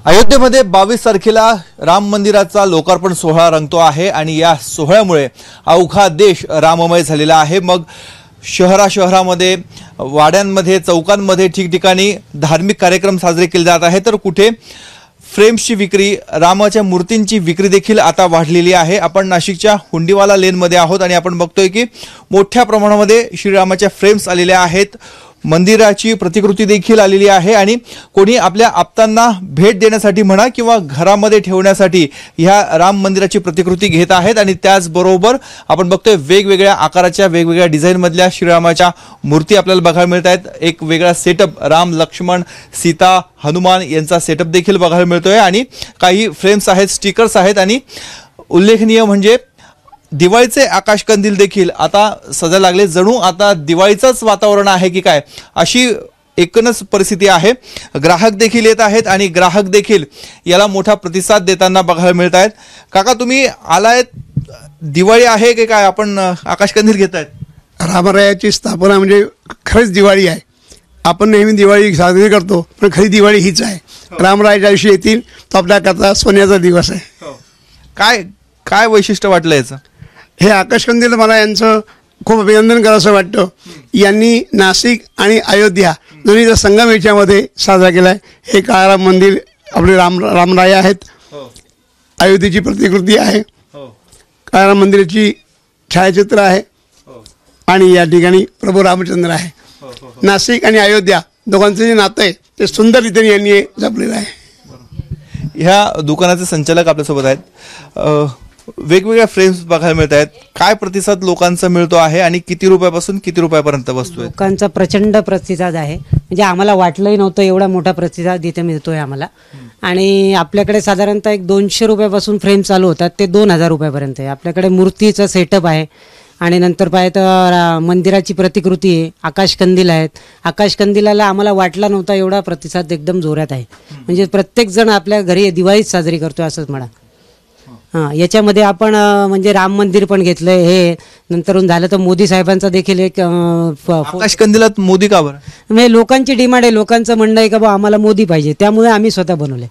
अयोध्येमध्ये 22 तारखेला राम मंदिराचा लोकार्पण सोहळा रंगतो आहे आणि या सोहळ्यामुळे अवघा देश राममय झालेला आहे। मग शहरामध्ये वाड्यांमध्ये चौकांमध्ये ठिकठिकाणी धार्मिक कार्यक्रम साजरे केले जात आहेत, तर कुठे फ्रेम्सची विक्री, रामाच्या मूर्तींची विक्री देखील आता वाढलेली आहे। आपण नाशिकच्या हुंडीवाला लेनमध्ये आहोत आणि आपण बघतोय की मोठ्या प्रमाणामध्ये श्रीरामाच्या फ्रेम्स आलेल्या आहेत, मंदिराची प्रतिकृती देखील आलेली आहे आणि कोणी आपल्या आप्तांना भेट देण्यासाठी म्हणा किंवा घरामध्ये ठेवण्यासाठी ह्या राम मंदिराची प्रतिकृती घेत आहेत। आणि त्याचबरोबर आपण बघतोय वेगवेगळ्या आकाराच्या वेगवेगळ्या डिझाइन मधल्या श्रीरामाच्या मूर्ती आपल्याला बघायला मिळत आहेत। एक वेगळा सेटअप राम, लक्ष्मण, सीता, हनुमान यांचा सेटअप देखील बघायला मिळतोय आणि काही फ्रेम्स आहेत, स्टिकर्स आहेत आणि उल्लेखनीय म्हणजे दिवाळीचे आकाशकंदील देखील आता सजायला लागले। जणू आता दिवाळीचंच वातावरण आहे की काय अशी एकूणच परिस्थिती आहे। ग्राहक देखील येत आहेत आणि ग्राहक देखील याला मोठा प्रतिसाद देताना बघायला मिळत आहेत। काका, तुम्ही आलायत, दिवाळी आहे की काय, आपण आकाशकंदील घेतायत? रामरायाची स्थापना म्हणजे खरीच दिवाळी आहे। आपण नेहमी दिवाळी साजरी करतो, पण खरी दिवाळी हीच आहे। रामरायाच्या दिवशी येतील तो आपल्याकरता सोन्याचा दिवस आहे। काय काय वैशिष्ट्य वाटलं याचं? हे आकाशकंदील मला यांचं खूप अभिनंदन करावंसं वाटतं। यांनी नाशिक आणि अयोध्या दोन्हीचा संगम याच्यामध्ये साजरा केला आहे। हे काळाराम मंदिर आपले रामराया आहेत, अयोध्येची प्रतिकृती आहे, काळाराम मंदिराची छायाचित्र आहे आणि या ठिकाणी प्रभू रामचंद्र आहे। नाशिक आणि अयोध्या दोघांचं जे नातं आहे ते सुंदर रीतीने यांनी जपलेलं आहे। ह्या दुकानाचे संचालक आपल्यासोबत आहेत। वेगवेगळ्या फ्रेम्स बघायला मिळत आहेत, काय प्रतिसाद लोकांचा मिळतो आहे आणि किती रुपयापासून किती रुपयापर्यंत वस्तू आहे? लोकांचा प्रचंड प्रतिसाद आहे, म्हणजे आम्हाला वाटलंही नव्हतं एवढा मोठा प्रतिसाद इथे मिळतोय आम्हाला। आणि आपल्याकडे साधारणतः एक 200 रुपयापासून फ्रेम चालू होतात ते 2000 रुपयापर्यंत आहे। आपल्याकडे मूर्तीचा सेटअप आहे आणि नंतर पाहिजे तर मंदिराची प्रतिकृती आहे, आकाशकंदील आहेत। आकाशकंदिलाला आम्हाला वाटला नव्हता एवढा प्रतिसाद एकदम जोरात आहे, म्हणजे प्रत्येक जण आपल्या घरी दिवाळीच साजरी करतोय असंच म्हणा। हां, याच्यामध्ये आपण म्हणजे राम मंदिर पण घेतलंय, हे नंतरून झालं तर मोदी साहेबांचा देखील एक आकाशकंदिलात मोदी का बरं? म्हणजे लोकांची डिमांड आहे, लोकांचं म्हणणं आहे का बा आम्हाला मोदी पाहिजे, त्यामुळे आम्ही स्वतः बनवले।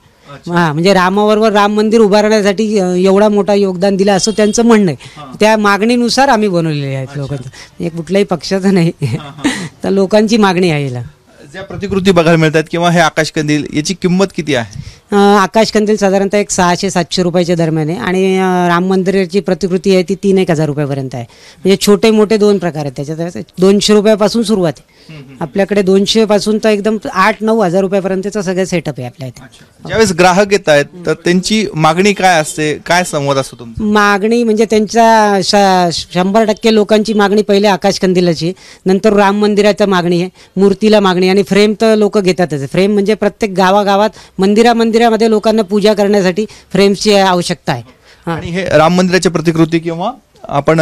हां, म्हणजे रामाबरोबर राम मंदिर उभारण्यासाठी एवढा मोठा योगदान दिलं असं त्यांचं म्हणणं आहे। त्या मागणीनुसार आम्ही बनवलेले आहेत लोकांचं, एक कुठल्याही पक्षाचं नाही तर लोकांची मागणी आहे याला। ज्या प्रतिकृती बघायला मिळतात किंवा हे आकाशकंदील, याची किंमत किती आहे? आकाशकंदील साधारणतः एक 600-700 रुपयाच्या दरम्यान आहे आणि राम मंदिराची प्रतिकृती आहे ती 3-1000 रुपयापर्यंत आहे। म्हणजे छोटे मोठे दोन प्रकार आहेत त्याच्यात। 200 रुपयापासून सुरुवात आहे आपल्याकडे, 200 पासून तर एकदम 8-9 हजार रुपयापर्यंतचा सगळं सेटअप आहे आपल्या इथे। ज्यावेळेस ग्राहक येत आहेत तर त्यांची मागणी काय असते, काय संवाद असतो तुमचा? मागणी म्हणजे त्यांच्या 100% लोकांची मागणी पहिले आकाशकंदिलाची, नंतर राम मंदिराचा मागणी आहे, मूर्तीला मागणी आणि फ्रेम तर लोक घेतातच। फ्रेम म्हणजे प्रत्येक गावागावात मंदिरामध्ये लोकांना पूजा करण्यासाठी फ्रेम्सची आवश्यकता आहे। आणि हे राम मंदिराची प्रतिकृती किंवा आपण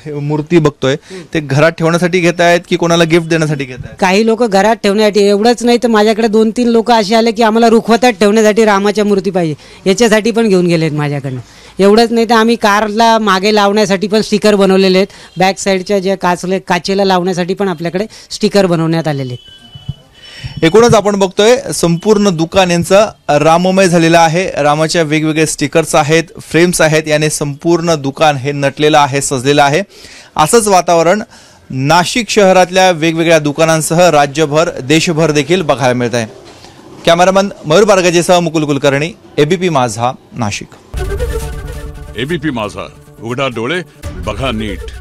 हे मूर्ती बघतोय ते घरात ठेवण्यासाठी घेत आहेत की कोणाला गिफ्ट देण्यासाठी घेत आहेत? काही लोक घरात ठेवण्यासाठी, एवढंच नाही तर माझ्याकडे 2-3 लोक असे आले की आम्हाला रुखवतात ठेवण्यासाठी रामाच्या मूर्ती पाहिजे, याच्यासाठी पण घेऊन गेलेत माझ्याकडनं। एवढंच नाही तर आम्ही कारला मागे लावण्यासाठी पण स्टिकर बनवलेले आहेत, बॅक साईडच्या ज्या काचेला लावण्यासाठी पण आपल्याकडे स्टिकर बनवण्यात आलेले आहेत। एकूणच आपण बघतोय संपूर्ण दुकान यांचं राममय झालेलं आहे। रामाच्या वेगवेगळे स्टिकर्स आहेत, फ्रेम्स आहेत, याने संपूर्ण दुकान हे नटलेलं आहे, सजलेलं आहे। असंच वातावरण नाशिक शहरातल्या वेगवेगळ्या दुकानांसह राज्यभर, देशभर देखील बघायला मिळत आहे। कॅमेरामन मयूर बारगजेसह मुकुल कुलकर्णी, एबीपी माझा, नाशिक। एबीपी माझा, उघडा डोळे बघा नीट।